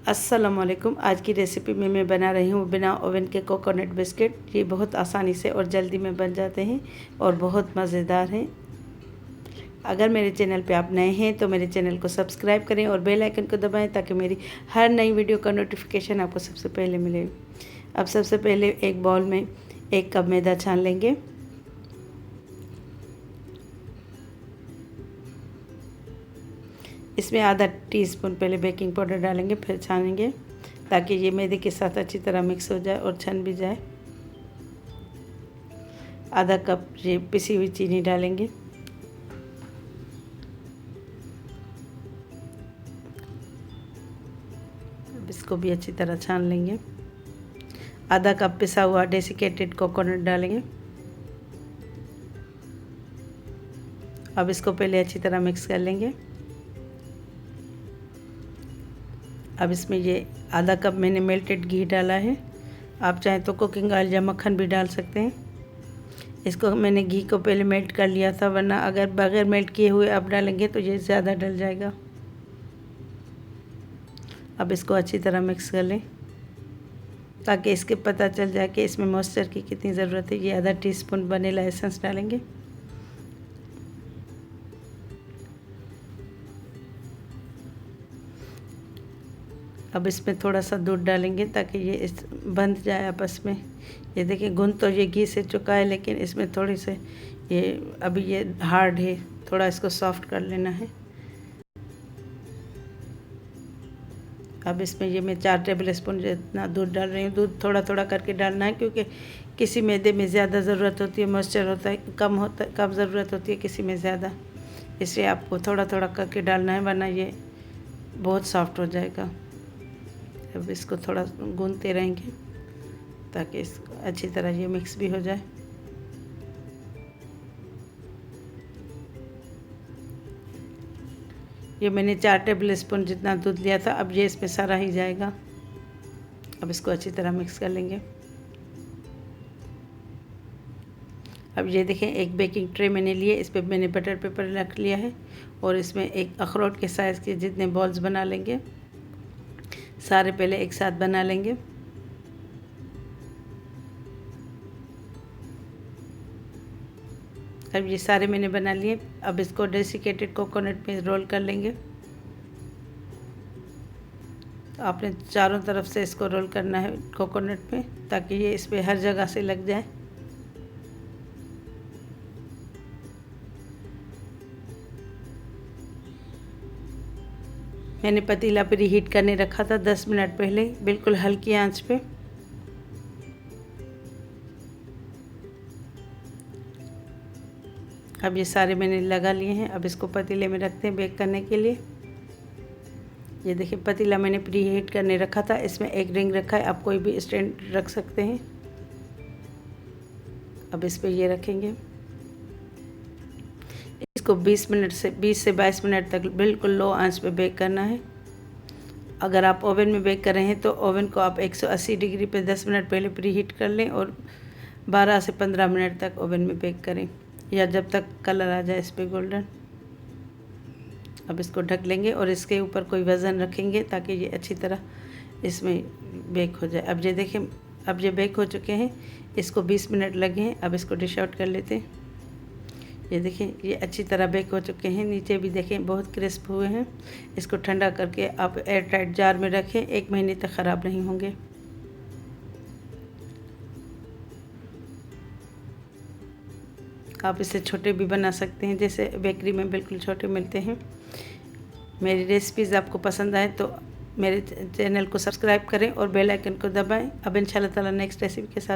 अस्सलामुअलैकुम। आज की रेसिपी में मैं बना रही हूँ बिना ओवन के कोकोनट बिस्किट। ये बहुत आसानी से और जल्दी में बन जाते हैं और बहुत मज़ेदार हैं। अगर मेरे चैनल पे आप नए हैं तो मेरे चैनल को सब्सक्राइब करें और बेल आइकन को दबाएं ताकि मेरी हर नई वीडियो का नोटिफिकेशन आपको सबसे पहले मिले। अब सबसे पहले एक बाउल में 1 कप मैदा छान लेंगे। इसमें आधा टीस्पून पहले बेकिंग पाउडर डालेंगे, फिर छानेंगे ताकि ये मैदे के साथ अच्छी तरह मिक्स हो जाए और छन भी जाए। आधा कप ये पिसी हुई चीनी डालेंगे। अब इसको भी अच्छी तरह छान लेंगे। आधा कप पिसा हुआ डेसिकेटेड कोकोनट डालेंगे। अब इसको पहले अच्छी तरह मिक्स कर लेंगे। अब इसमें ये आधा कप मैंने मेल्टेड घी डाला है। आप चाहें तो कुकिंग ऑयल या मक्खन भी डाल सकते हैं। इसको मैंने घी को पहले मेल्ट कर लिया था, वरना अगर बगैर मेल्ट किए हुए आप डालेंगे तो ये ज़्यादा डल जाएगा। अब इसको अच्छी तरह मिक्स कर लें ताकि इसके पता चल जाए कि इसमें मॉइस्चर की कितनी ज़रूरत है। ये आधा टीस्पून वनीला एसेंस डालेंगे। अब इसमें थोड़ा सा दूध डालेंगे ताकि ये इस बंध जाए आपस में। ये देखिए गूंद तो ये घी से चुका है, लेकिन इसमें थोड़ी से ये अभी ये हार्ड है, थोड़ा इसको सॉफ्ट कर लेना है। अब इसमें ये मैं 4 टेबल स्पून जितना दूध डाल रही हूँ। दूध थोड़ा थोड़ा करके डालना है क्योंकि किसी मैदे में ज़्यादा ज़रूरत होती है, मॉइस्चर होता है, कम ज़रूरत होती है किसी में ज़्यादा, इसलिए आपको थोड़ा थोड़ा करके डालना है, वरना ये बहुत सॉफ्ट हो जाएगा। अब इसको थोड़ा गूंदते रहेंगे ताकि इसको अच्छी तरह ये मिक्स भी हो जाए। ये मैंने 4 टेबल स्पून जितना दूध लिया था, अब ये इसमें सारा ही जाएगा। अब इसको अच्छी तरह मिक्स कर लेंगे। अब ये देखें, एक बेकिंग ट्रे मैंने लिए, इस पर मैंने बटर पेपर रख लिया है और इसमें एक अखरोट के साइज़ के जितने बॉल्स बना लेंगे। सारे पहले एक साथ बना लेंगे। अब ये सारे मैंने बना लिए। अब इसको डेसिकेटेड कोकोनट में रोल कर लेंगे। तो आपने चारों तरफ से इसको रोल करना है कोकोनट में, ताकि ये इस पर हर जगह से लग जाए। मैंने पतीला प्री हीट करने रखा था 10 मिनट पहले, बिल्कुल हल्की आंच पे। अब ये सारे मैंने लगा लिए हैं। अब इसको पतीले में रखते हैं बेक करने के लिए। ये देखिए, पतीला मैंने प्री हीट करने रखा था, इसमें एक रिंग रखा है, आप कोई भी स्टैंड रख सकते हैं। अब इस पर ये रखेंगे। इसको 20 से 22 मिनट तक बिल्कुल लो आंच पे बेक करना है। अगर आप ओवन में बेक कर रहे हैं तो ओवन को आप 180 डिग्री पे 10 मिनट पहले प्री हीट कर लें और 12 से 15 मिनट तक ओवन में बेक करें, या जब तक कलर आ जाए इस पर गोल्डन। अब इसको ढक लेंगे और इसके ऊपर कोई वज़न रखेंगे ताकि ये अच्छी तरह इसमें बेक हो जाए। अब ये देखें, अब ये बेक हो चुके हैं। इसको 20 मिनट लगे हैं। अब इसको डिश आउट कर लेते हैं। ये देखें, ये अच्छी तरह बेक हो चुके हैं। नीचे भी देखें बहुत क्रिस्प हुए हैं। इसको ठंडा करके आप एयर टाइट जार में रखें, 1 महीने तक ख़राब नहीं होंगे। आप इसे छोटे भी बना सकते हैं, जैसे बेकरी में बिल्कुल छोटे मिलते हैं। मेरी रेसिपीज़ आपको पसंद आए तो मेरे चैनल को सब्सक्राइब करें और बेल आइकन को दबाएं। अब इंशाल्लाह ताला नेक्स्ट रेसिपी के साथ